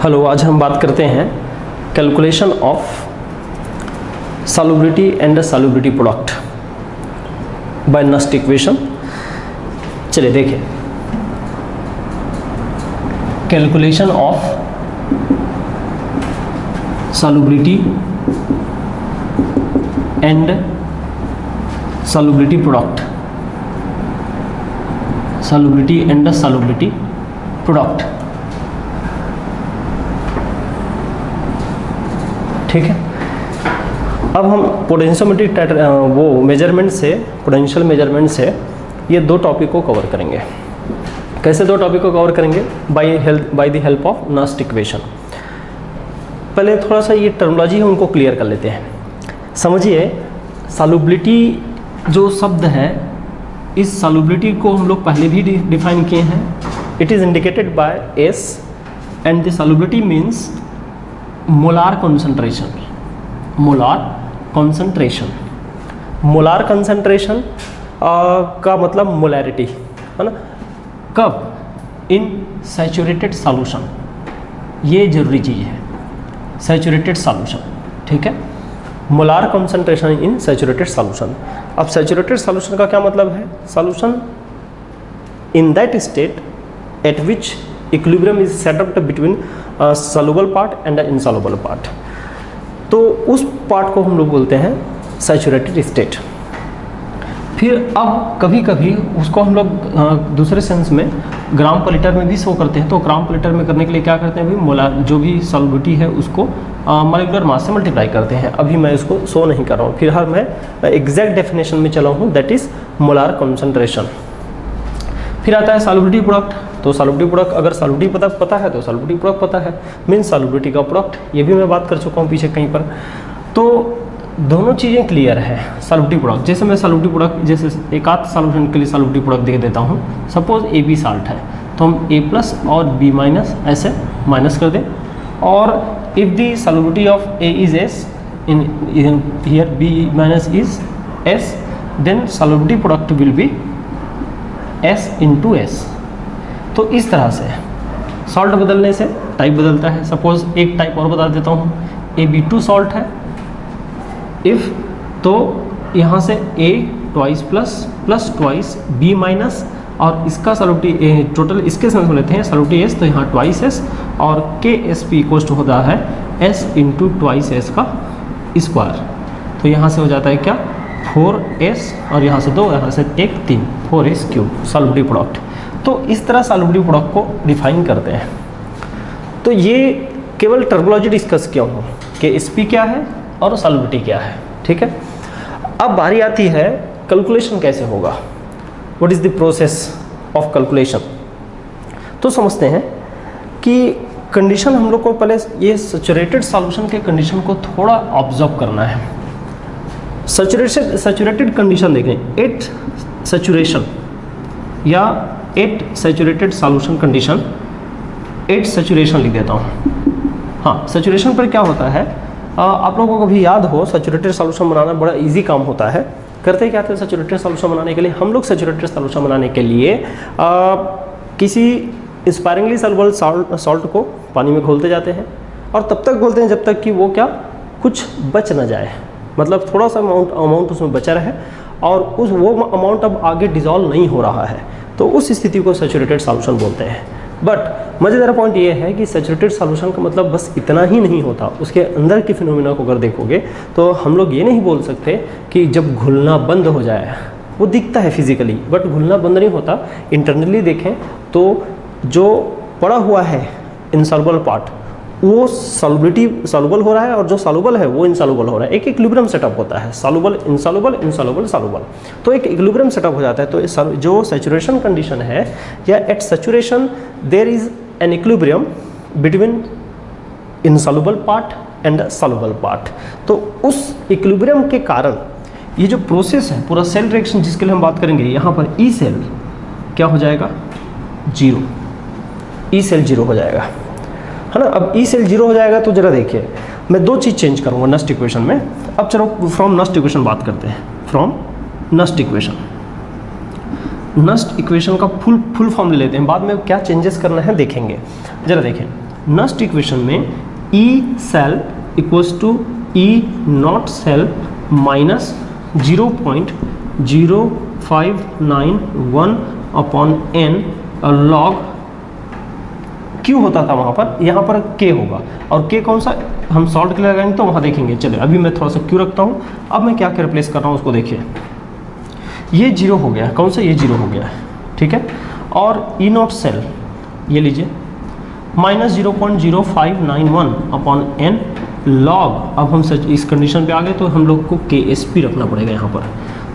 Hello, आज हम बात करते हैं calculation of solubility and solubility product by Nernst equation. चलिए देखिए, calculation of solubility and solubility product, solubility and solubility product. ठीक है, अब हम पोटेंशियोमेट्रिक वो मेजरमेंट से, पोटेंशियल मेजरमेंट से ये दो टॉपिक को कवर करेंगे। कैसे दो टॉपिक को कवर करेंगे? By the help of Nernst equation. पहले थोड़ा सा ये टर्मिनोलॉजी है उनको क्लियर कर लेते हैं। समझिए, सॉल्युबिलिटी जो शब्द है, इस सॉल्युबिलिटी को हम लोग पहले भी डिफाइन किए हैं। It is indicated by S and the solubility means molar concentration. Molar concentration, molar concentration का मतलब मोलैरिटी है ना। कब? इन सैचुरेटेड सॉल्यूशन, ये जरूरी चीज़ है, सैचुरेटेड सॉल्यूशन। ठीक है, molar concentration in saturated solution. अब सैचुरेटेड सॉल्यूशन का क्या मतलब है? Solution in that state eight which equilibrium is setup between soluble part and insoluble part. तो उस पार्ट को हम लोग बोलते हैं सैचुरेटेड स्टेट। फिर अब कभी कभी उसको हम लोग दूसरे सेंस में ग्राम पर लीटर में भी शो करते हैं। तो ग्राम पर लीटर में करने के लिए क्या करते हैं भाई? मोलार जो भी सॉल्युबिलिटी है उसको मॉलिक्यूलर मास से मल्टीप्लाई करते हैं। अभी मैं इसको शो नहीं कर रहा हूँ, फिलहाल मैं एग्जैक्ट डेफिनेशन में चला हूँ, दैट इज़ मोलार कंसंट्रेशन। फिर आता है सॉल्युबिलिटी प्रोडक्ट। तो सॉल्युबिलिटी प्रोडक्ट, अगर सॉल्युबिलिटी पता है तो सॉल्युबिलिटी प्रोडक्ट पता है, मीन्स सॉल्युबिलिटी का प्रोडक्ट। ये भी मैं बात कर चुका हूँ पीछे कहीं पर। तो दोनों चीज़ें क्लियर है। सॉल्युबिलिटी प्रोडक्ट, जैसे मैं सॉल्युबिलिटी प्रोडक्ट, जैसे एक आध सॉल्यूशन के लिए सॉल्युबिलिटी प्रोडक्ट दे देता हूँ। सपोज ए बी साल्ट है, तो हम ए प्लस और बी माइनस ऐसे माइनस कर दें। और if the solubility of a is s, in here b minus is s, then solubility product will be s into s. तो इस तरह से सॉल्ट बदलने से टाइप बदलता है। सपोज एक टाइप और बता देता हूँ, AB2 सॉल्ट है। इफ़ तो यहाँ से A twice plus plus twice B minus, और इसका सॉल्युबिलिटी टोटल इसके सेंस में लेते हैं सॉल्युबिलिटी S, तो यहाँ ट्वाइस S और KSP इक्वल होता है S इंटू ट्वाइस S का स्क्वायर। तो यहाँ से हो जाता है क्या? 4S, और यहाँ से 2, यहाँ से 1 3, 4S क्यूब सॉल्युबिलिटी प्रोडक्ट। तो इस तरह सॉल्युबिलिटी प्रोडक्ट को डिफाइन करते हैं। तो ये केवल टर्मिनोलॉजी डिस्कस किया हूँ कि SP क्या है और सॉल्युबिलिटी क्या है। ठीक है, अब बारी आती है कैलकुलेशन कैसे होगा, what is the process of calculation. तो समझते हैं कि कंडीशन हम लोग को पहले ये सैचुरेटेड सॉल्यूशन के कंडीशन को थोड़ा ऑब्जर्व करना है। सैचुरेटेड कंडीशन देखें, एट सैचुरेशन या at saturated solution condition, at saturation लिख देता हूँ। हाँ, सैचुरेशन पर क्या होता है, आप लोगों को भी याद हो, सैचुरेटेड सॉल्यूशन बनाना बड़ा इजी काम होता है। करते क्या थे सैचुरेटेड सॉल्यूशन बनाने के लिए? हम लोग सैचुरेटेड सॉल्यूशन बनाने के लिए किसी इंस्पायरिंगली सॉल्युबल सॉल्ट को पानी में घोलते जाते हैं, और तब तक घोलते हैं जब तक कि वो क्या कुछ बच ना जाए, मतलब थोड़ा सा अमाउंट उसमें बचा रहे, और वो अमाउंट अब आगे डिजॉल्व नहीं हो रहा है। तो उस स्थिति को सैचुरेटेड सॉल्यूशन बोलते हैं। बट मज़ेदार पॉइंट ये है कि सैचुरेटेड सॉल्यूशन का मतलब बस इतना ही नहीं होता, उसके अंदर की फिनोमिना को अगर देखोगे तो हम लोग ये नहीं बोल सकते कि जब घुलना बंद हो जाए, वो दिखता है फिजिकली बट घुलना बंद नहीं होता। इंटरनली देखें तो जो पड़ा हुआ है इनसॉल्युबल पार्ट, वो सॉल्युबल हो रहा है, और जो सॉल्युबल है वो इनसॉल्युबल हो रहा है। एक इक्विलिब्रियम सेटअप होता है, सॉल्युबल इनसॉल्युबल इनसॉल्युबल सॉल्युबल, तो एक इक्विलिब्रियम सेटअप हो जाता है। तो जो सैचुरेशन कंडीशन है, या at saturation there is an equilibrium between insoluble part and soluble part. तो उस इक्विलिब्रियम के कारण ये जो प्रोसेस है, पूरा सेल रिएक्शन जिसके लिए हम बात करेंगे, यहाँ पर ई सेल क्या हो जाएगा? 0। ई सेल 0 हो जाएगा, है ना। अब ई सेल 0 हो जाएगा तो जरा देखिए, मैं दो चीज़ चेंज करूँगा नस्ट इक्वेशन में। अब चलो फ्रॉम नस्ट इक्वेशन बात करते हैं। From Nernst equation, Nernst equation का फुल फॉर्म ले लेते हैं, बाद में क्या चेंजेस करना है देखेंगे। जरा देखें, नस्ट इक्वेशन में E cell equals to E naught cell minus 0.0591 upon n log Q होता था वहाँ पर, यहाँ पर के होगा। और के कौन सा हम सॉल्ट के लिए लगाएंगे तो वहाँ देखेंगे। चलिए अभी मैं थोड़ा सा क्यू रखता हूँ। अब मैं क्या क्या रिप्लेस कर रहा हूँ उसको देखिए। ये जीरो हो गया है, कौन सा, ये जीरो हो गया है, ठीक है। और ई नॉट सेल ये लीजिए माइनस 0.0591 अपॉन एन लॉग। अब हम सच इस कंडीशन पे आ गए तो हम लोग को के एस पी रखना पड़ेगा यहाँ पर।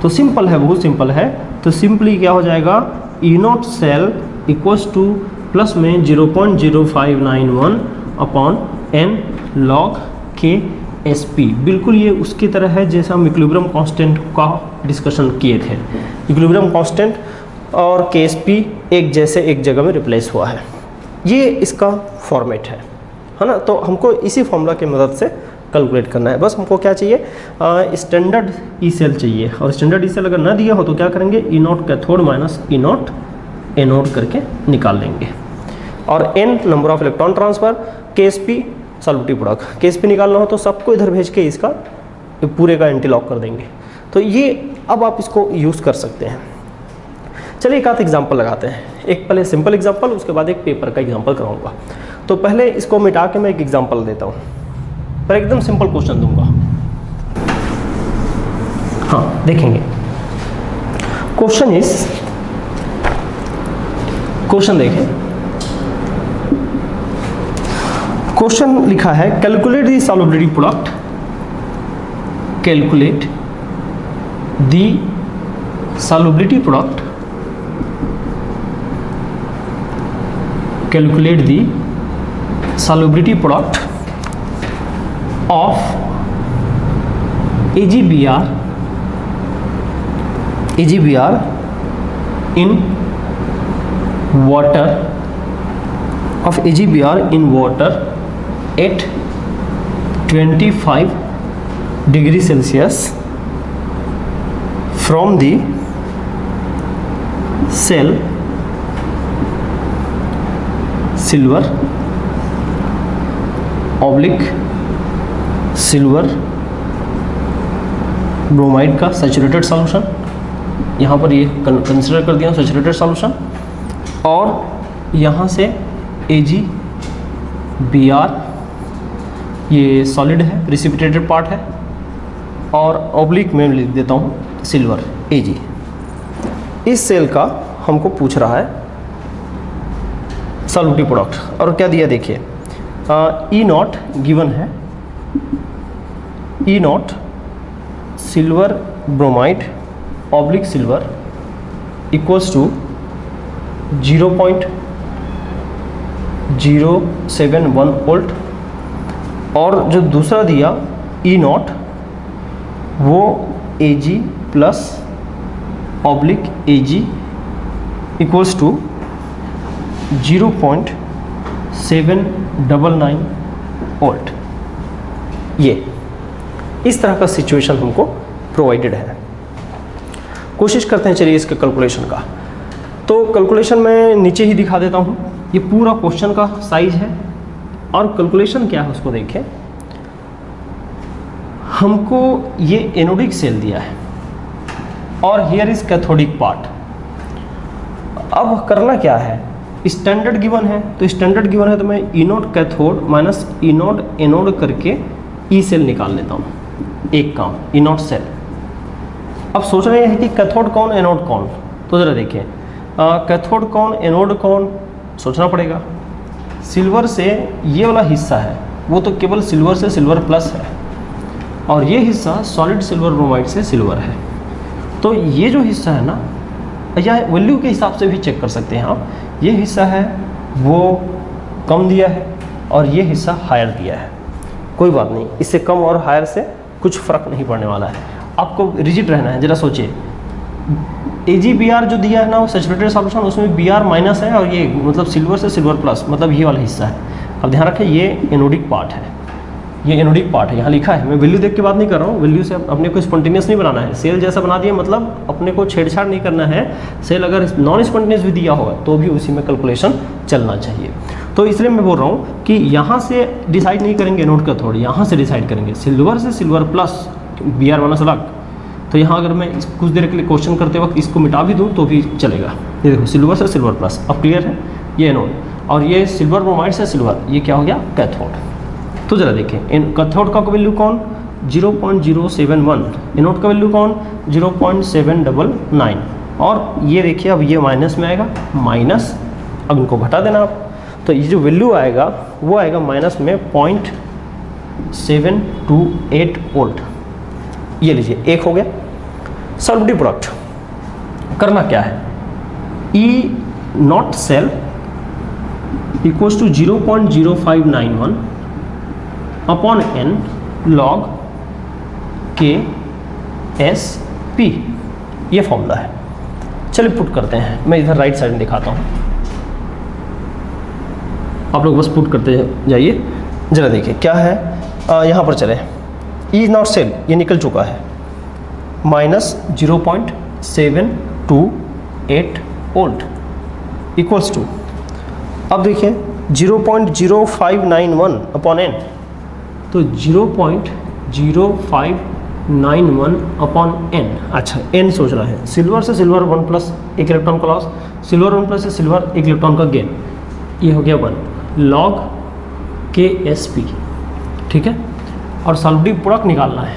तो सिंपल है, बहुत सिंपल है। तो सिंपली क्या हो जाएगा, E naught cell equals to plus में 0.0591 upon n log K S P. बिल्कुल ये उसकी तरह है जैसे हम इक्विलिब्रियम कांस्टेंट का डिस्कशन किए थे। इक्विलिब्रियम कांस्टेंट और के एस पी एक जैसे एक जगह में रिप्लेस हुआ है। ये इसका फॉर्मेट है ना। तो हमको इसी फॉर्मूला की मदद से कैलकुलेट करना है। बस हमको क्या चाहिए, स्टैंडर्ड ई सेल चाहिए। और स्टैंडर्ड ई सेल अगर ना दिया हो तो क्या करेंगे, E naught cathode minus E naught anode करके निकाल लेंगे। और n number of electron transfer, K S P solubility product. K S P निकालना हो तो सबको इधर भेज के इसका पूरे का एंटी लॉक कर देंगे। तो ये अब आप इसको यूज़ कर सकते हैं। चलिए एक आध एग्जाम्पल लगाते हैं। एक पहले सिंपल एग्जाम्पल, उसके बाद एक पेपर का एग्जाम्पल कराऊंगा। तो पहले इसको मिटा के मैं एक एग्जाम्पल देता हूँ, पर एकदम सिंपल क्वेश्चन दूंगा। हाँ देखेंगे, क्वेश्चन देखें। क्वेश्चन लिखा है calculate the solubility product, calculate the solubility product, calculate the solubility product of AgBr in water, of AgBr in water at 25 degree Celsius from the cell silver oblique silver bromide का saturated solution, यहाँ पर ये consider कर दिया saturated solution. और यहाँ से AgBr ये सॉलिड है, प्रिसिपिटेटेड पार्ट है। और ऑब्लिक में लिख देता हूँ सिल्वर Ag। इस सेल का हमको पूछ रहा है सॉल्युबिलिटी प्रोडक्ट। और क्या दिया देखिए, ई नॉट गिवन है, E naught silver bromide oblique silver equals to 0.071 volt. और जो दूसरा दिया ई नॉट वो Ag plus oblique Ag equals to 0.799 volt. ये इस तरह का सिचुएशन हमको प्रोवाइडेड है। कोशिश करते हैं चलिए इसके कैलकुलेशन का। तो कैलकुलेशन मैं नीचे ही दिखा देता हूँ। ये पूरा क्वेश्चन का साइज है और कैलकुलेशन क्या है उसको देखें। हमको ये एनोडिक सेल दिया है और हियर इज कैथोडिक पार्ट। अब करना क्या है, स्टैंडर्ड गिवन है तो स्टैंडर्ड गिवन है तो मैं E naught cathode minus E naught anode करके ई सेल निकाल लेता हूँ। एक काम ई नॉट सेल। अब सोच रहे हैं कि कैथोड कौन एनोड कौन, तो ज़रा देखिए कैथोड कौन एनोड कौन सोचना पड़ेगा। सिल्वर से ये वाला हिस्सा है वो तो केवल सिल्वर से सिल्वर प्लस है और ये हिस्सा सॉलिड सिल्वर ब्रोमाइड से सिल्वर है। तो ये जो हिस्सा है ना, या वैल्यू के हिसाब से भी चेक कर सकते हैं आप, ये हिस्सा है वो कम दिया है और ये हिस्सा हायर दिया है। कोई बात नहीं, इससे कम और हायर से कुछ फ़र्क नहीं पड़ने वाला है। आपको रिजिड रहना है। ज़रा सोचिए AgBr जो दिया है ना वो सैचुरेटेड सॉल्यूशन, उसमें Br माइनस है और ये मतलब सिल्वर से सिल्वर प्लस मतलब ये वाला हिस्सा है। अब ध्यान रखें ये एनोडिक पार्ट है ये एनोडिक पार्ट है, यहाँ लिखा है, मैं वैल्यू देख के बात नहीं कर रहा हूँ, वैल्यू से अपने को स्पॉन्टेनियस नहीं बनाना है, सेल जैसा बना दिया मतलब अपने को छेड़छाड़ नहीं करना है, सेल अगर नॉन स्पॉन्टेनियस भी दिया होगा तो भी उसी में कैलकुलेशन चलना चाहिए। तो इसलिए मैं बोल रहा हूँ कि यहाँ से डिसाइड नहीं करेंगे एनोड कैथोड, यहाँ से डिसाइड करेंगे, सिल्वर से सिल्वर प्लस Br माइनस अलग। तो यहाँ अगर मैं कुछ देर के लिए क्वेश्चन करते वक्त इसको मिटा भी दूँ तो भी चलेगा। ये देखो सिल्वर से सिल्वर प्लस, अब क्लियर है, ये एनोड, और ये सिल्वर ब्रोमाइड से सिल्वर, ये क्या हो गया कैथोड। तो जरा देखिए कैथोड का वैल्यू कौन 0.071, एनोड का वैल्यू कौन 0.799, और ये देखिए अब ये माइनस में आएगा, माइनस, अब इनको घटा देना आप, तो ये जो वैल्यू आएगा वो आएगा माइनस में 0.728 वोल्ट। ये लीजिए एक हो गया। सॉल्वेटिव प्रोडक्ट करना क्या है, E naught cell equals to 0.0591 upon n log K S P, ये फॉर्मूला है। चलिए पुट करते हैं, मैं इधर राइट साइड में दिखाता हूँ, आप लोग बस पुट करते जाइए। जरा देखिए क्या है, यहाँ पर चले, ई नॉट सेल ये निकल चुका है, माइनस 0.728 वोल्ट इक्वल्स टू, अब देखिए 0.0591 अपॉन एन, तो 0.0591 अपॉन एन। अच्छा एन सोच रहा है, सिल्वर से सिल्वर 1 प्लस एक इलेक्ट्रॉन का लॉस, सिल्वर 1 प्लस से सिल्वर एक इलेक्ट्रॉन का गेन, ये हो गया 1 लॉग के एस पी, ठीक है। और सॉल्वेटिव प्रोडक्ट निकालना है,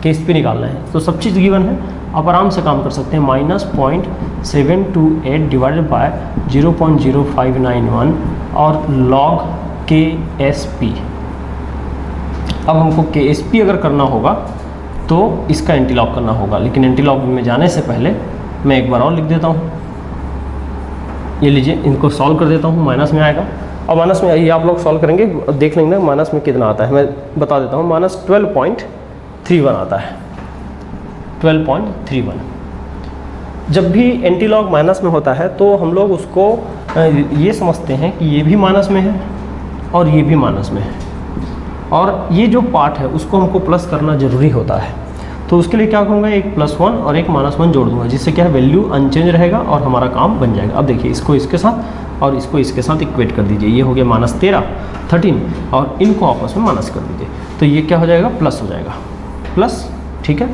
के एस पी निकालना है, तो सब चीज़ गिवन है, आप आराम से काम कर सकते हैं। माइनस 0.728 डिवाइडेड बाय 0.0591 और लॉग के एस पी। अब हमको के एस पी अगर करना होगा तो इसका एंटीलॉग करना होगा, लेकिन एंटीलॉग में जाने से पहले मैं एक बार और लिख देता हूँ। ये लीजिए, इनको सॉल्व कर देता हूँ, माइनस में आएगा, और माइनस में ये आप लोग सॉल्व करेंगे, देख लेंगे माइनस में कितना आता है, मैं बता देता हूँ, माइनस 12.31 आता है, 12.31। जब भी एंटीलॉग माइनस में होता है तो हम लोग उसको ये समझते हैं कि ये भी माइनस में है और ये भी माइनस में है, और ये जो पार्ट है उसको हमको प्लस करना ज़रूरी होता है। तो उसके लिए क्या करूँगा, एक +1 और एक -1 जोड़ दूंगा, जिससे क्या है वैल्यू अनचेंज रहेगा और हमारा काम बन जाएगा। अब देखिए इसको इसके साथ और इसको इसके साथ इक्वेट कर दीजिए, ये हो गया -13 और इनको आपस में माइनस कर दीजिए, तो ये क्या हो जाएगा, प्लस हो जाएगा, प्लस, ठीक है।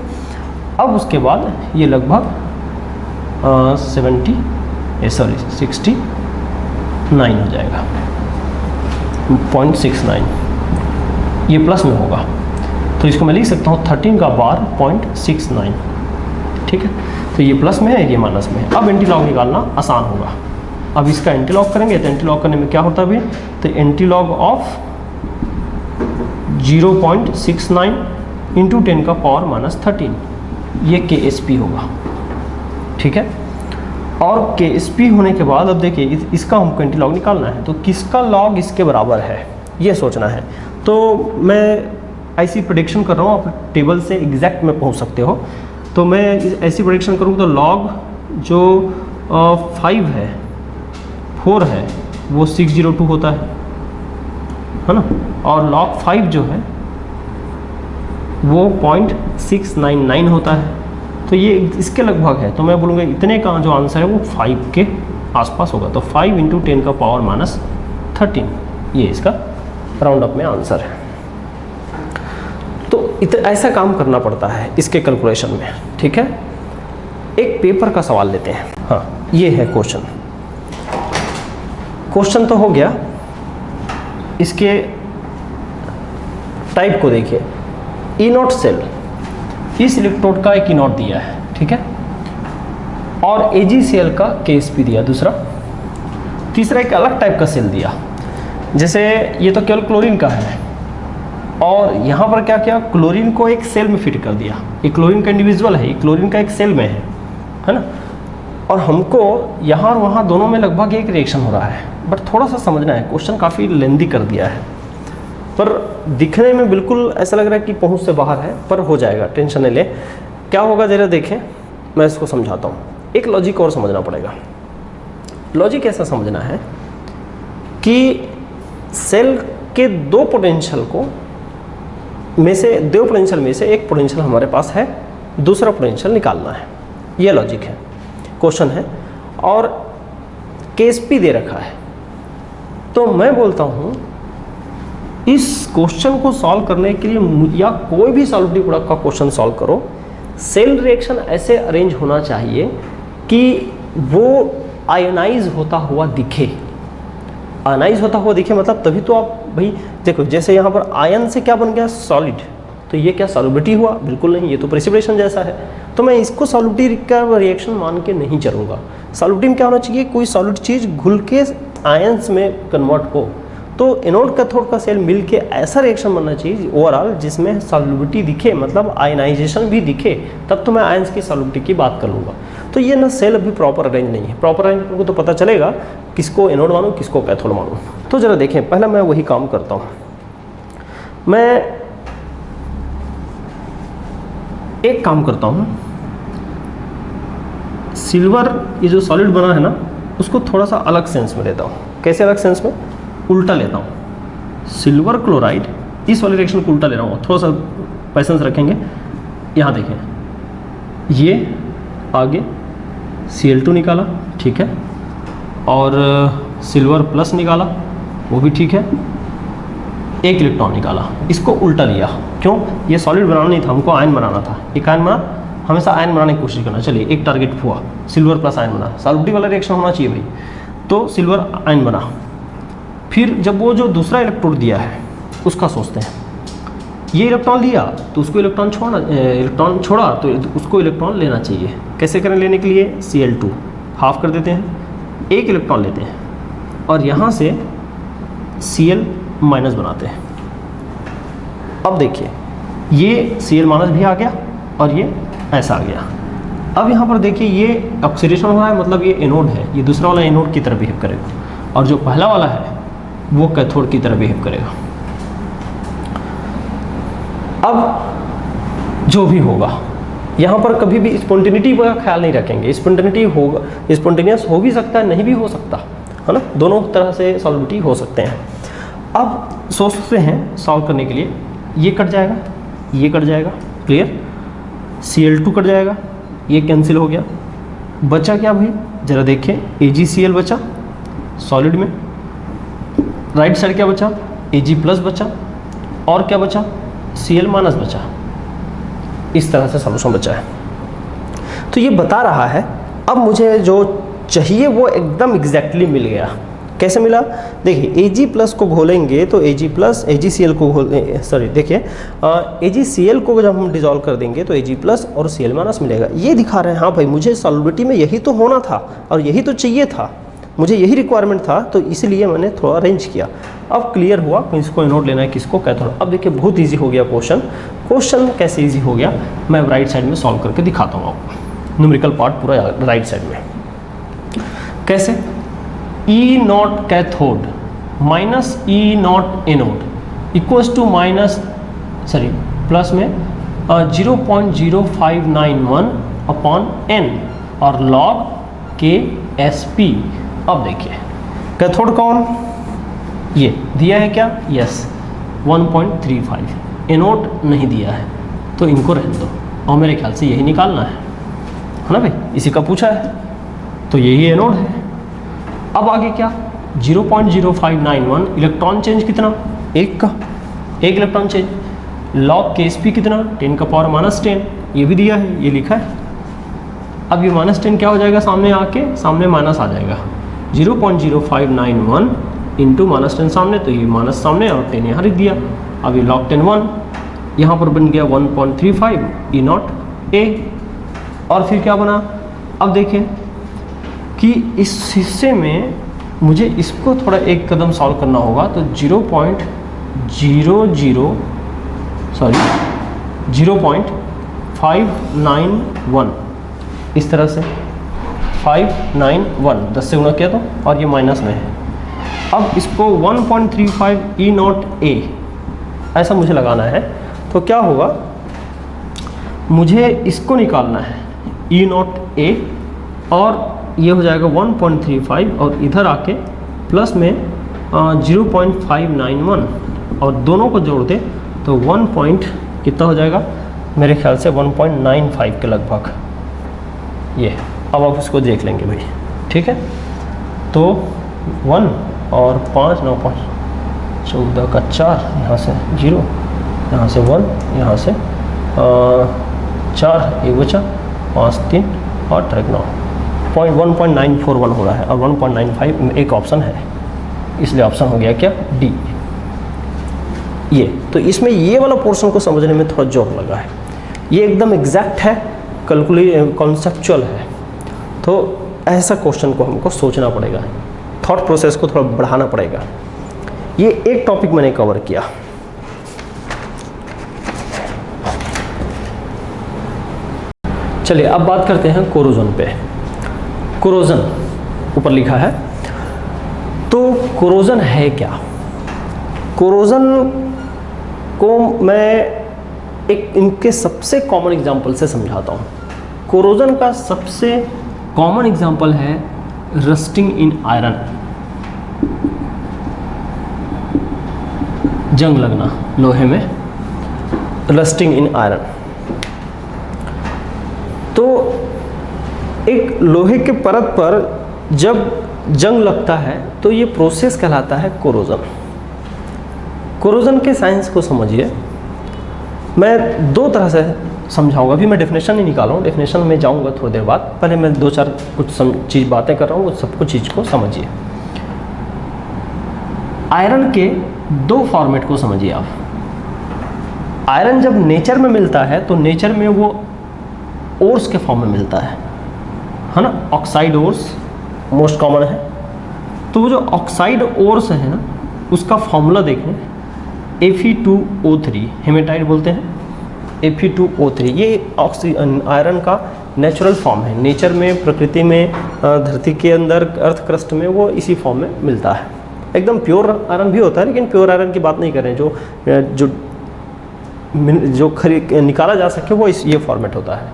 अब उसके बाद ये लगभग 69 हो जाएगा, 0.69, ये प्लस में होगा, तो इसको मैं लिख सकता हूँ 13 का बार 0.69, ठीक है। तो ये प्लस में है, ये माइनस में है। अब एंटीलॉग निकालना आसान होगा। अब इसका एंटीलॉग करेंगे तो एंटीलॉग करने में क्या होता है अभी, तो एंटीलॉग ऑफ 0.69 इंटू 10 का पावर -13, ये के एस पी होगा, ठीक है। और के एस पी होने के बाद अब देखिए इसका हमको एंटीलॉग निकालना है, तो किसका लॉग इसके बराबर है ये सोचना है। तो मैं ऐसी प्रेडिक्शन कर रहा हूँ, आप टेबल से एग्जैक्ट में पहुँच सकते हो। तो मैं ऐसी प्रेडिक्शन करूँ तो लॉग जो 5 है, 4 है, वो 602 होता है ना, और log 5 जो है वो 0.699 होता है, तो ये इसके लगभग है। तो मैं बोलूँगा इतने का जो आंसर है वो 5 के आसपास होगा, तो 5 इंटू 10 का पावर -13, ये इसका राउंड अप में आंसर है। तो ऐसा काम करना पड़ता है इसके कैलकुलेशन में, ठीक है। एक पेपर का सवाल लेते हैं, हाँ ये है क्वेश्चन। क्वेश्चन तो हो गया, इसके टाइप को देखिए, ई नॉट सेल, इस इलेक्ट्रोड का एक ई नॉट दिया है, ठीक है, और एजी सेल का केएसपी दिया दूसरा, तीसरा एक अलग टाइप का सेल दिया, जैसे ये तो केवल क्लोरीन का है, और यहाँ पर क्या किया, क्लोरीन को एक सेल में फिट कर दिया। ये क्लोरीन का इंडिविजुअल है, ये क्लोरीन का एक सेल में है ना, और हमको यहाँ और वहाँ दोनों में लगभग एक रिएक्शन हो रहा है, बट थोड़ा सा समझना है, क्वेश्चन काफ़ी लेंदी कर दिया है, पर दिखने में बिल्कुल ऐसा लग रहा है कि पहुँच से बाहर है, पर हो जाएगा, टेंशन नहीं ले। क्या होगा जरा देखें, मैं इसको समझाता हूँ। एक लॉजिक और समझना पड़ेगा। लॉजिक ऐसा समझना है कि सेल के दो पोटेंशियल को में से, दो पोटेंशियल में से एक पोटेंशियल हमारे पास है, दूसरा पोटेंशियल निकालना है। ये लॉजिक है, क्वेश्चन है और केस भी दे रखा है। तो मैं बोलता हूँ इस क्वेश्चन को सॉल्व करने के लिए या कोई भी सॉल्युटिव प्रोडक्ट का क्वेश्चन सॉल्व करो, सेल रिएक्शन ऐसे अरेंज होना चाहिए कि वो आयोनाइज होता हुआ दिखे। आयोनाइज होता हुआ दिखे मतलब तभी तो आप भाई देखो, जैसे यहाँ पर आयन से क्या बन गया, सॉलिड, तो ये क्या सॉल्युबिलिटी हुआ? बिल्कुल नहीं, ये तो प्रेसिपिटेशन जैसा है। तो मैं इसको सॉल्युबिलिटी का रिएक्शन मान के नहीं चलूँगा। सॉल्युबिलिटी में क्या होना चाहिए, कोई सॉलिड चीज़ घुल के आयंस में कन्वर्ट हो। तो एनोड कैथोड का सेल मिल के ऐसा रिएक्शन बनना चाहिए ओवरऑल जिसमें सॉल्युबिलिटी दिखे, मतलब आयनाइजेशन भी दिखे, तब तो मैं आयंस की सॉल्युबिलिटी की बात कर लूँगा। तो ये ना सेल अभी प्रॉपर अरेंज नहीं है। प्रॉपर अरेंज को तो पता चलेगा किसको एनोड मानूँ किसको कैथोड मानूँ। तो ज़रा देखें, पहले मैं वही काम करता हूँ। मैं एक काम करता हूँ, सिल्वर ये जो सॉलिड बना है ना, उसको थोड़ा सा अलग सेंस में लेता हूँ। कैसे अलग सेंस में? उल्टा लेता हूँ। सिल्वर क्लोराइड, इस वाले रिएक्शन को उल्टा ले रहा हूँ। थोड़ा सा पैसेंस रखेंगे। यहाँ देखें, ये आगे Cl2 निकाला, ठीक है, और सिल्वर प्लस निकाला, वो भी ठीक है। एक इलेक्ट्रॉन निकाला, इसको उल्टा लिया। क्यों? ये सॉलिड बनाना नहीं था, हमको आयन बनाना था। एक आयन बना, हमेशा आयन बनाने की कोशिश करना। चलिए, एक टारगेट हुआ, सिल्वर प्लस आयन बना। सॉल्युबिलिटी वाला रिएक्शन होना चाहिए भाई। तो सिल्वर आयन बना। फिर जब वो जो दूसरा इलेक्ट्रोड दिया है उसका सोचते हैं। ये इलेक्ट्रॉन लिया तो उसको इलेक्ट्रॉन छोड़ा तो उसको इलेक्ट्रॉन लेना चाहिए। कैसे करें लेने के लिए? Cl2 हाफ कर देते हैं, एक इलेक्ट्रॉन लेते हैं और यहाँ से Cl माइनस बनाते हैं। अब देखिए, ये Cl माइनस भी आ गया और ये ऐसा आ गया। अब यहाँ पर देखिए, ये ऑक्सीडेशन हो रहा है, मतलब ये एनोड है। ये दूसरा वाला एनोड की तरह बिहेव करेगा और जो पहला वाला है वो कैथोड की तरह बिहेव करेगा। अब जो भी होगा, यहाँ पर कभी भी स्पॉन्टेनिटी का ख्याल नहीं रखेंगे। स्पॉन्टेनिटी होगा, स्पॉन्टेनियस हो भी सकता है, नहीं भी हो सकता है ना, दोनों तरह से सॉल्युबिलिटी हो सकते हैं। अब सोचते हैं सॉल्व करने के लिए, ये कट जाएगा, ये कट जाएगा, क्लियर। Cl2 कट जाएगा, ये कैंसिल हो गया। बचा क्या भाई? जरा देखें, AgCl बचा सॉलिड में। राइट साइड क्या बचा? Ag प्लस बचा और क्या बचा? Cl माइनस बचा। इस तरह से सॉल्यूशन बचा है। तो ये बता रहा है अब मुझे जो चाहिए वो एकदम एग्जैक्टली मिल गया। कैसे मिला? देखिए, Ag प्लस को घोलेंगे तो AgCl को देखिए AgCl को जब हम डिजोल्व कर देंगे तो Ag प्लस और Cl माइनस मिलेगा। ये दिखा रहे हैं हाँ भाई, मुझे सॉल्युबिलिटी में यही तो होना था और यही तो चाहिए था, मुझे यही रिक्वायरमेंट था, तो इसलिए मैंने थोड़ा अरेंज किया। अब क्लियर हुआ किसको एनोड लेना है किसको कैथोड। अब देखिए, बहुत इजी हो गया क्वेश्चन। क्वेश्चन कैसे इजी हो गया मैं राइट साइड में सॉल्व करके दिखाता हूँ आपको। न्यूमेरिकल पार्ट पूरा राइट साइड में। कैसे? E not cathode minus E not anode equals to plus में 0.0591 अपॉन n और log Ksp। अब देखिए, कैथोड कौन? ये दिया है क्या? यस, 1.35। एनोड नहीं दिया है तो इनको रहने दो, और मेरे ख्याल से यही निकालना है ना भाई, इसी का पूछा है तो यही एनोड है। अब आगे क्या? 0.0591 इलेक्ट्रॉन चेंज कितना? एक का, एक इलेक्ट्रॉन चेंज। लॉग Ksp कितना? 10 का पावर -10, ये भी दिया है, ये लिखा है। अब ये -10 क्या हो जाएगा? सामने आके सामने माइनस आ जाएगा। 0.0591 इंटू -10 सामने, तो ये माइनस सामने और 10 यहाँ लिख दिया। अब ये log 10 1, यहाँ पर बन गया 1.35 E नॉट A। और फिर क्या बना? अब देखिए कि इस हिस्से में मुझे इसको थोड़ा एक कदम सॉल्व करना होगा, तो 0.591 इस तरह से 591 10 से गुणा किया तो, और ये माइनस में है। अब इसको 1.35 E नॉट A ऐसा मुझे लगाना है। तो क्या होगा, मुझे इसको निकालना है E नॉट A, और ये हो जाएगा 1.35 और इधर आके प्लस में 0.591 और दोनों को जोड़ दे तो 1 पॉइंट कितना हो जाएगा, मेरे ख्याल से 1.95 के लगभग। ये अब आप इसको देख लेंगे भाई, ठीक है। तो 1 और 5 9 5 14 का 4, यहाँ से 0, यहाँ से 1, यहाँ से 4 एक बचा, 5 3 8 9, 1.941 हो रहा है और 1.95 एक ऑप्शन है, इसलिए ऑप्शन हो गया क्या, डी। ये तो इसमें ये वाला पोर्शन को समझने में थोड़ा जोर लगा है, ये एकदम एग्जैक्ट है, कॉन्सेप्चुअल है। तो ऐसा क्वेश्चन को हमको सोचना पड़ेगा, थॉट प्रोसेस को थोड़ा बढ़ाना पड़ेगा। ये एक टॉपिक मैंने कवर किया। चलिए अब बात करते हैं कोरोजन पे। कोरोजन ऊपर लिखा है, तो कोरोजन है क्या? कोरोजन को मैं एक इनके सबसे कॉमन एग्जांपल से समझाता हूँ। कोरोजन का सबसे कॉमन एग्जांपल है रस्टिंग इन आयरन, जंग लगना लोहे में, रस्टिंग इन आयरन। तो एक लोहे के परत पर जब जंग लगता है तो ये प्रोसेस कहलाता है कोरोजन। कोरोजन के साइंस को समझिए, मैं दो तरह से समझाऊंगा। अभी मैं डेफिनेशन नहीं निकाला हूँ, डेफिनेशन में जाऊँगा थोड़ी देर बाद, पहले मैं दो चार कुछ चीज़ बातें कर रहा हूँ, वो सब कुछ चीज़ को समझिए। आयरन के दो फॉर्मेट को समझिए आप। आयरन जब नेचर में मिलता है तो नेचर में वो ओर्स के फॉर्म में मिलता है ना, ऑक्साइड ओर्स मोस्ट कॉमन है। तो वो जो ऑक्साइड ओर्स है ना, उसका फॉर्मूला देखें, Fe2O3, हेमेटाइट बोलते हैं, Fe2O3। ये आयरन का नेचुरल फॉर्म है, नेचर में, प्रकृति में, धरती के अंदर, अर्थ क्रस्ट में वो इसी फॉर्म में मिलता है। एकदम प्योर आयरन भी होता है, लेकिन प्योर आयरन की बात नहीं कर रहे हैं, जो निकाला जा सके वो ये फॉर्मेट होता है।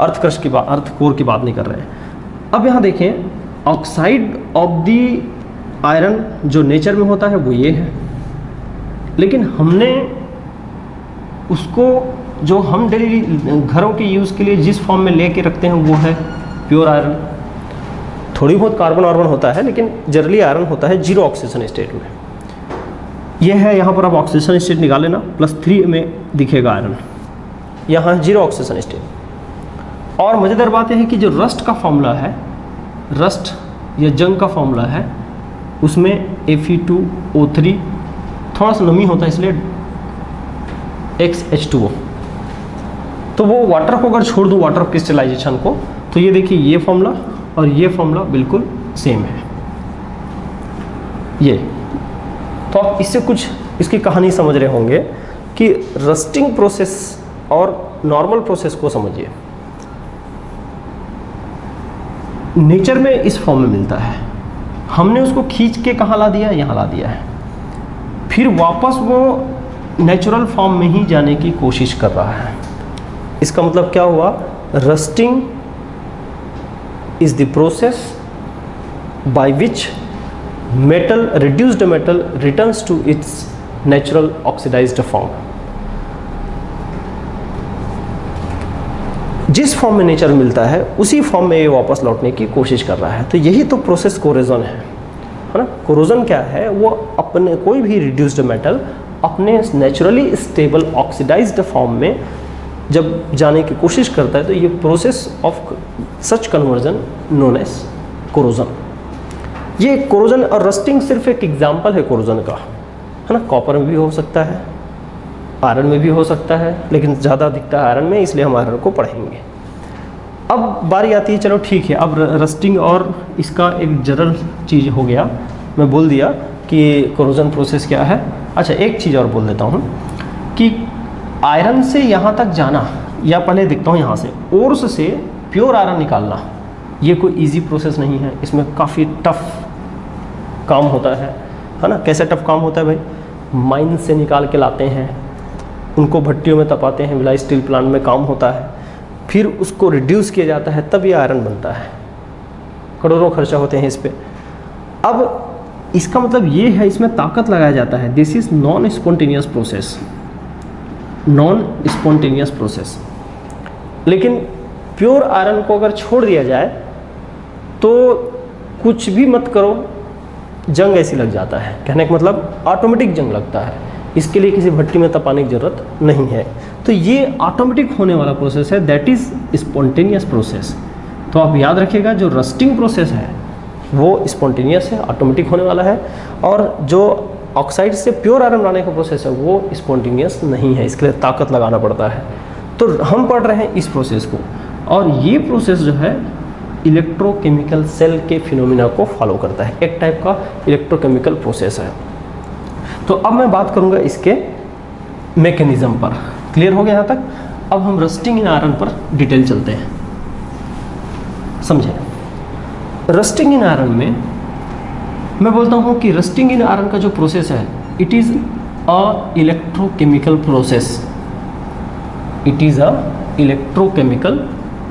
अर्थ क्रस्ट की बात, अर्थ कोर की बात नहीं कर रहे हैं। अब यहाँ देखें, ऑक्साइड ऑफ दी आयरन जो नेचर में होता है वो ये है, लेकिन हमने उसको जो हम डेली घरों के यूज़ के लिए जिस फॉर्म में लेके रखते हैं वो है प्योर आयरन। थोड़ी बहुत कार्बन वार्बन होता है, लेकिन जनरली आयरन होता है जीरो ऑक्सीजन स्टेट में। यह है, यहाँ पर आप ऑक्सीजन स्टेट निकाल लेना, +3 में दिखेगा आयरन, यहाँ जीरो ऑक्सीजन स्टेट। और मज़ेदार बात यह है कि जो रस्ट का फॉर्मूला है, रस्ट या जंग का फॉर्मूला है, उसमें Fe2O3 थोड़ा सा नमी होता है, इसलिए XH2O। तो वो वाटर को अगर छोड़ दो, वाटर क्रिस्टलाइजेशन को, तो ये देखिए ये फॉर्मूला और ये फॉर्मूला बिल्कुल सेम है। ये तो आप इससे कुछ इसकी कहानी समझ रहे होंगे कि रस्टिंग प्रोसेस और नॉर्मल प्रोसेस को समझिए। नेचर में इस फॉर्म में मिलता है, हमने उसको खींच के कहाँ ला दिया, यहाँ ला दिया है, फिर वापस वो नेचुरल फॉर्म में ही जाने की कोशिश कर रहा है। इसका मतलब क्या हुआ, rusting is the process by which metal, reduced metal, returns to its natural oxidized form। जिस फॉर्म में नेचर मिलता है उसी फॉर्म में ये वापस लौटने की कोशिश कर रहा है। तो यही तो प्रोसेस कोरोजन है ना। कोरोजन क्या है, वो अपने कोई भी रिड्यूस्ड मेटल अपने नेचुरली स्टेबल ऑक्सीडाइज्ड फॉर्म में जब जाने की कोशिश करता है, तो ये process of such conversion known as corrosion. ये कोरोजन और रस्टिंग सिर्फ एक एग्जांपल है कोरोजन का, है ना। कॉपर में भी हो सकता है, आयरन में भी हो सकता है, लेकिन ज़्यादा दिखता है आयरन में, इसलिए हम आयरन को पढ़ेंगे। अब बारी आती है, चलो ठीक है, अब रस्टिंग और इसका एक जनरल चीज़ हो गया, मैं बोल दिया कि कोरोजन प्रोसेस क्या है। अच्छा, एक चीज़ और बोल देता हूँ कि आयरन से यहाँ तक जाना, या पहले देखता हूँ यहाँ से, ओर्स से प्योर आयरन निकालना, ये कोई इजी प्रोसेस नहीं है, इसमें काफ़ी टफ काम होता है ना। कैसे टफ काम होता है भाई, माइन से निकाल के लाते हैं, उनको भट्टियों में तपाते हैं, भिलाई स्टील प्लांट में काम होता है, फिर उसको रिड्यूस किया जाता है, तब ये आयरन बनता है। करोड़ों खर्चा होते हैं इस पर। अब इसका मतलब ये है, इसमें ताकत लगाया जाता है। This is non spontaneous process, non spontaneous process. लेकिन प्योर आयरन को अगर छोड़ दिया जाए तो कुछ भी मत करो, जंग ऐसी लग जाता है। कहने का मतलब ऑटोमेटिक जंग लगता है, इसके लिए किसी भट्टी में तपाने की ज़रूरत नहीं है। तो ये ऑटोमेटिक होने वाला प्रोसेस है, दैट इज़ स्पॉन्टेनियस प्रोसेस। तो आप याद रखिएगा, जो रस्टिंग प्रोसेस है वो स्पॉन्टेनियस है, ऑटोमेटिक होने वाला है, और जो ऑक्साइड से प्योर आयरन बनाने का प्रोसेस है वो स्पॉन्टेनियस नहीं है, इसके लिए ताकत लगाना पड़ता है। तो हम पढ़ रहे हैं इस प्रोसेस को, और ये प्रोसेस जो है इलेक्ट्रोकेमिकल सेल के फिनोमिना को फॉलो करता है, एक टाइप का इलेक्ट्रोकेमिकल प्रोसेस है। तो अब मैं बात करूंगा इसके मैकेनिज्म पर। क्लियर हो गया यहाँ तक? अब हम रस्टिंग इन आयरन पर डिटेल चलते हैं, समझें। रस्टिंग इन आयरन में मैं बोलता हूँ कि रस्टिंग इन आयरन का जो प्रोसेस है, it is a electrochemical process. It is a electrochemical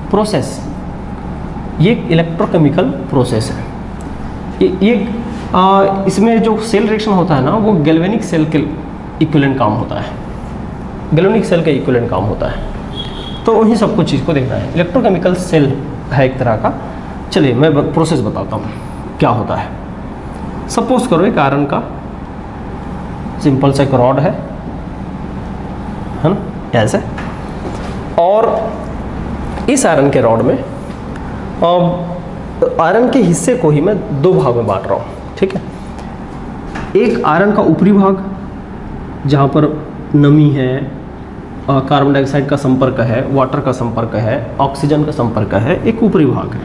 process. ये इलेक्ट्रोकेमिकल प्रोसेस है। ये इसमें जो सेल रिएक्शन होता है ना, वो गैल्वेनिक सेल के इक्विवेलेंट काम होता है, गैल्वेनिक सेल के इक्विवेलेंट काम होता है। तो वही सब कुछ चीज़ को देखना है। इलेक्ट्रोकेमिकल सेल है एक तरह का। चलिए मैं प्रोसेस बताता हूँ क्या होता है। सपोज करो एक आयरन का सिंपल सा एक रॉड है ना, ऐसे, और इस आयरन के रॉड में आयरन के हिस्से को ही मैं दो भाग में बांट रहा हूँ, ठीक है। एक आयरन का ऊपरी भाग जहाँ पर नमी है, कार्बन डाइऑक्साइड का संपर्क है, वाटर का संपर्क है, ऑक्सीजन का संपर्क है, एक ऊपरी भाग है।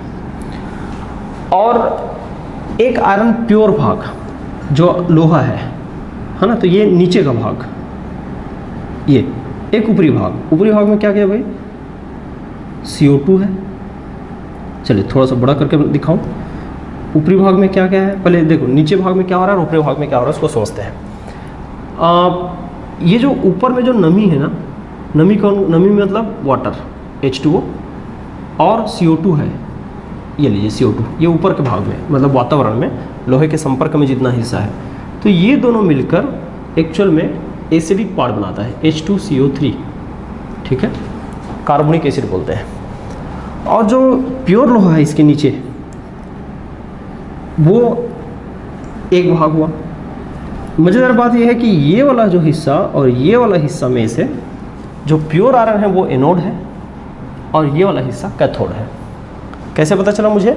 और एक आयरन प्योर भाग जो लोहा है ना, तो ये नीचे का भाग, ये एक ऊपरी भाग। ऊपरी भाग में क्या क्या भाई? CO2 है। चलिए थोड़ा सा बड़ा करके दिखाऊं। ऊपरी भाग में क्या क्या है, पहले देखो नीचे भाग में क्या हो रहा है और ऊपरी भाग में क्या हो रहा है, उसको समझते हैं। ये जो ऊपर में जो नमी है ना, नमी मतलब वाटर H2O और CO2 है, ये लीजिए CO2, ये ऊपर के भाग में मतलब वातावरण में लोहे के संपर्क में जितना हिस्सा है, तो ये दोनों मिलकर एक्चुअल में एसिडिक पार्ट बनाता है, H2CO3, ठीक है, कार्बोनिक एसिड बोलते हैं। और जो प्योर लोहा है इसके नीचे, वो एक भाग हुआ। मज़ेदार बात यह है कि ये वाला जो हिस्सा और ये वाला हिस्सा में से जो प्योर आयरन है वो एनोड है और ये वाला हिस्सा कैथोड है। कैसे पता चला मुझे?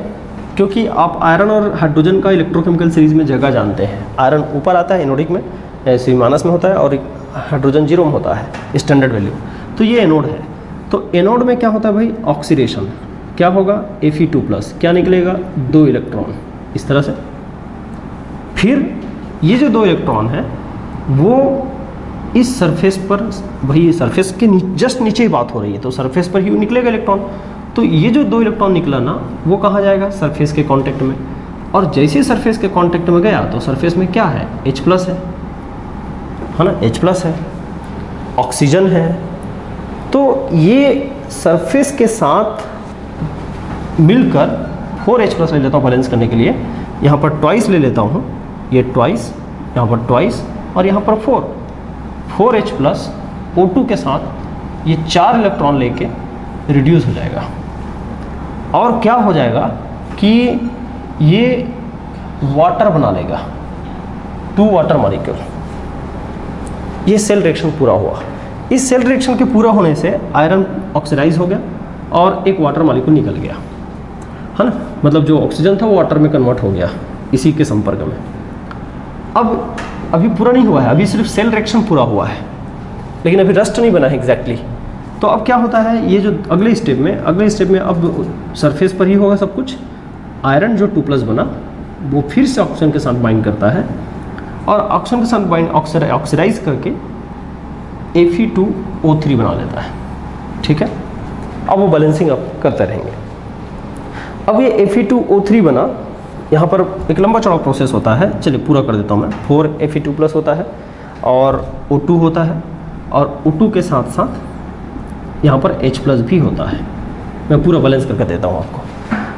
क्योंकि आप आयरन और हाइड्रोजन का इलेक्ट्रोकेमिकल सीरीज में जगह जानते हैं। आयरन ऊपर आता है एनोडिक में, -, में होता है, और हाइड्रोजन 0 में होता है स्टैंडर्ड वैल्यू। तो ये एनोड है। तो एनोड में क्या होता है भाई? ऑक्सीडेशन। क्या होगा? Fe2+, क्या निकलेगा? 2 इलेक्ट्रॉन, इस तरह से। फिर ये जो 2 इलेक्ट्रॉन है वो इस सरफेस पर, भाई सरफेस के जस्ट नीचे ही बात हो रही है, तो सरफेस पर ही निकलेगा इलेक्ट्रॉन। तो ये जो 2 इलेक्ट्रॉन निकला ना, वो कहाँ जाएगा? सरफेस के कांटेक्ट में। और जैसे सरफेस के कांटेक्ट में गया तो सरफेस में क्या है? H+ है ना, H+ है, ऑक्सीजन है। तो ये सरफेस के साथ मिलकर 4H+ ले लेता हूँ बैलेंस करने के लिए। यहाँ पर ट्वाइस ले लेता हूँ, ये ट्वाइस, यहाँ पर ट्वाइस, और यहाँ पर 4H+ O2 के साथ ये 4 इलेक्ट्रॉन लेके रिड्यूस हो जाएगा। और क्या हो जाएगा कि ये वाटर बना लेगा, 2 वाटर मॉलिक्यूल। ये सेल रिएक्शन पूरा हुआ। इस सेल रिएक्शन के पूरा होने से आयरन ऑक्सीडाइज हो गया और एक वाटर मॉलिक्यूल निकल गया, है ना। मतलब जो ऑक्सीजन था वो वाटर में कन्वर्ट हो गया इसी के संपर्क में। अब अभी पूरा नहीं हुआ है, अभी सिर्फ सेल रिएक्शन पूरा हुआ है, लेकिन अभी रस्ट नहीं बना है एग्जैक्टली। तो अब क्या होता है, ये जो अगले स्टेप में अब सरफेस पर ही होगा सब कुछ। आयरन जो 2+ बना वो फिर से ऑक्सीजन के साथ बाइंड करता है और ऑक्सीजन के साथ बाइंड ऑक्सीडाइज करके Fe2O3 बना लेता है, ठीक है। अब वो बैलेंसिंग अप करते रहेंगे। अब ये Fe2O3 बना, यहाँ पर एक लंबा चौड़ा प्रोसेस होता है, चलिए पूरा कर देता हूँ मैं। 4Fe2+ होता है और O2 होता है, और O2 के साथ साथ यहाँ पर H+ भी होता है। मैं पूरा बैलेंस करके देता हूँ आपको,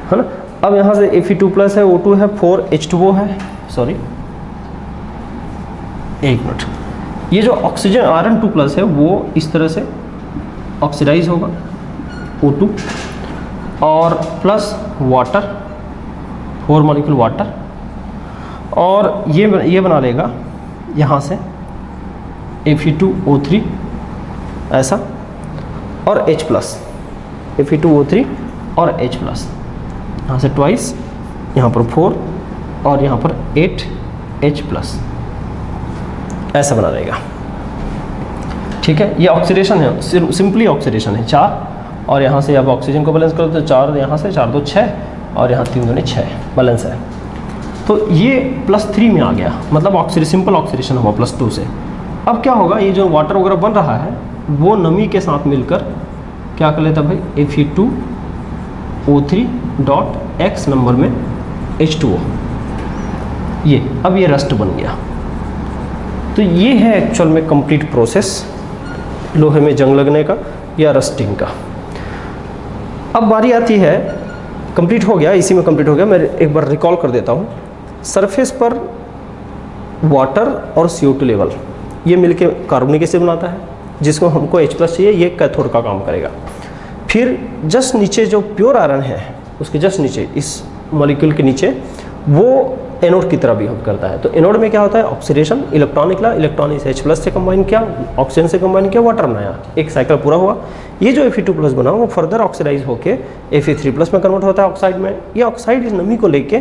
है ना। अब यहाँ से Fe2+ है, O2 है, 4H2O है, सॉरी एक मिनट, ये जो ऑक्सीजन आयरन 2 प्लस है वो इस तरह से ऑक्सीडाइज होगा O2 और प्लस वाटर 4 मॉलिक्यूल वाटर, और ये बना लेगा यहाँ से Fe2O3 ऐसा, और H प्लस Fe2O3 और H प्लस, यहाँ से ट्वाइस, यहाँ पर 4 और यहाँ पर 8 H प्लस, ऐसा बना रहेगा। ठीक है, ये ऑक्सीडेशन है, सिंपली ऑक्सीडेशन है 4, और यहाँ से अब ऑक्सीजन को बैलेंस करो तो 4 यहाँ से 4 2 6 और यहाँ 3 2 6 बैलेंस है। तो ये +3 में आ गया, मतलब सिंपल ऑक्सीडेशन हुआ +2 से। अब क्या होगा, ये जो वाटर वगैरह बन रहा है वो नमी के साथ मिलकर क्या कर लेता है भाई, Fe2O3 नंबर में H2O, ये अब ये रस्ट बन गया। तो ये है एक्चुअल में कंप्लीट प्रोसेस लोहे में जंग लगने का या रस्टिंग का। अब बारी आती है, कंप्लीट हो गया, इसी में कंप्लीट हो गया। मैं एक बार रिकॉल कर देता हूँ। सरफेस पर वाटर और CO2 लेवल ये मिलके कार्बनिक एसिड बनाता है, जिसको हमको H प्लस चाहिए, ये कैथोड का काम करेगा। फिर जस्ट नीचे जो प्योर आयरन है उसके जस्ट नीचे, इस मॉलिक्यूल के नीचे, वो एनोड की तरह बिहेव करता है। तो एनोड में क्या होता है, ऑक्सीडेशन, इलेक्ट्रॉन निकला, इलेक्ट्रॉन इस H प्लस से कंबाइन किया, ऑक्सीजन से कंबाइन किया, वाटर बनाया, एक साइकिल पूरा हुआ। ये जो Fe2 प्लस बना वो फर्दर ऑक्सीडाइज होकर Fe3 प्लस में कन्वर्ट होता है ऑक्साइड में। ये ऑक्साइड इस नमी को लेके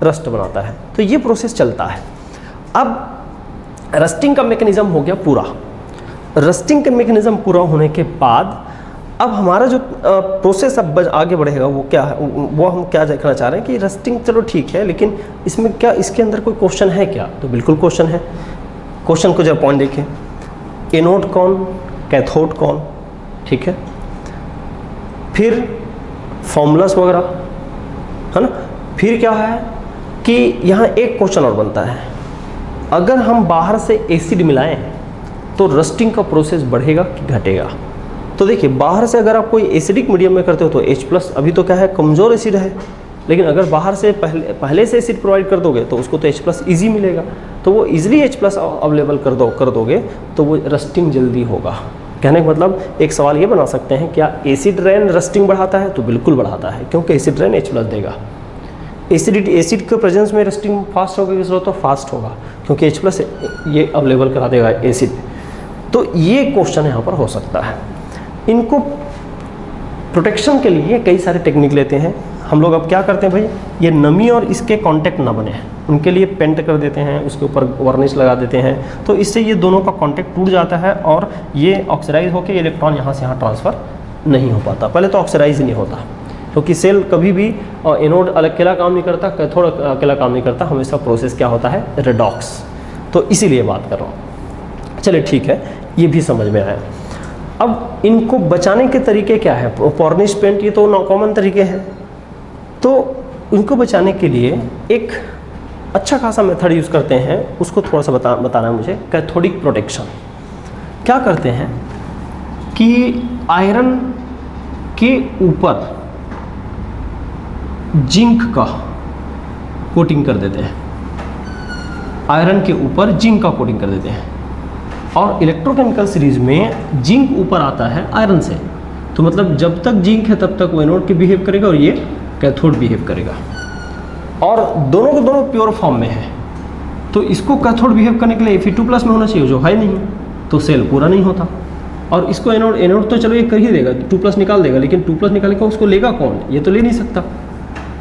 रस्ट बनाता है। तो ये प्रोसेस चलता है। अब रस्टिंग का मैकेनिज्म हो गया पूरा। रस्टिंग का मैकेनिज्म पूरा होने के बाद अब हमारा जो प्रोसेस अब आगे बढ़ेगा वो क्या है, वो हम क्या देखना चाह रहे हैं कि रस्टिंग चलो ठीक है, लेकिन इसमें क्या, इसके अंदर कोई क्वेश्चन है क्या? तो बिल्कुल क्वेश्चन है। क्वेश्चन को जब पॉइंट देखें, एनोड कौन, कैथोड कौन, ठीक है, फिर फॉर्मूलास वगैरह, है ना। फिर क्या है कि यहाँ एक क्वेश्चन और बनता है, अगर हम बाहर से एसिड मिलाएं तो रस्टिंग का प्रोसेस बढ़ेगा कि घटेगा? तो देखिए, बाहर से अगर आप कोई एसिडिक मीडियम में करते हो तो H प्लस अभी तो क्या है, कमज़ोर एसिड है, लेकिन अगर बाहर से पहले से एसिड प्रोवाइड कर दोगे तो उसको तो H प्लस ईजी मिलेगा, तो वो ईजिली H प्लस अवेलेबल कर दोगे तो वो रस्टिंग जल्दी होगा। कहने का मतलब एक सवाल ये बना सकते हैं, क्या एसिड रेन रस्टिंग बढ़ाता है? तो बिल्कुल बढ़ाता है, क्योंकि एसिड रेन H प्लस देगा। एसिड के प्रेजेंस में रस्टिंग फास्ट होगा, तो फास्ट होगा क्योंकि H प्लस ये अवेलेबल करा देगा एसिड। तो ये क्वेश्चन यहाँ पर हो सकता है। इनको प्रोटेक्शन के लिए कई सारे टेक्निक लेते हैं हम लोग। अब क्या करते हैं भाई, ये नमी और इसके कांटेक्ट ना बने, उनके लिए पेंट कर देते हैं, उसके ऊपर वार्निश लगा देते हैं, तो इससे ये दोनों का कांटेक्ट टूट जाता है और ये ऑक्सीडाइज होकर इलेक्ट्रॉन यहाँ से यहाँ ट्रांसफ़र नहीं हो पाता। पहले तो ऑक्सीडाइज नहीं होता, क्योंकि सेल कभी भी एनोड अकेला काम नहीं करता, कैथोड अकेला काम नहीं करता, हमेशा प्रोसेस क्या होता है, रेडॉक्स। तो इसीलिए बात कर रहा हूँ। चलिए ठीक है, ये भी समझ में आया। अब इनको बचाने के तरीके क्या है? वार्निश पेंट ये तो कॉमन तरीके हैं। तो इनको बचाने के लिए एक अच्छा खासा मेथड यूज़ करते हैं, उसको थोड़ा सा बताना है मुझे। कैथोडिक प्रोटेक्शन क्या करते हैं कि आयरन के ऊपर जिंक का कोटिंग कर देते हैं, आयरन के ऊपर जिंक का कोटिंग कर देते हैं, और इलेक्ट्रोकेमिकल सीरीज में जिंक ऊपर आता है आयरन से। तो मतलब जब तक जिंक है तब तक वो एनोड के बिहेव करेगा और ये कैथोड बिहेव करेगा, और दोनों को दोनों प्योर फॉर्म में है। तो इसको कैथोड बिहेव करने के लिए Fe2 प्लस में होना चाहिए, जो है नहीं, तो सेल पूरा नहीं होता। और इसको एनोड तो चलो ये कर ही देगा, 2 प्लस निकाल देगा, लेकिन 2 प्लस निकालेगा उसको लेगा कौन? ये तो ले नहीं सकता।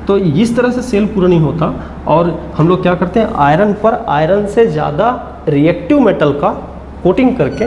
तो इस तरह से सेल पूरा नहीं होता। और हम लोग क्या करते हैं, आयरन पर आयरन से ज़्यादा रिएक्टिव मेटल का कोटिंग करके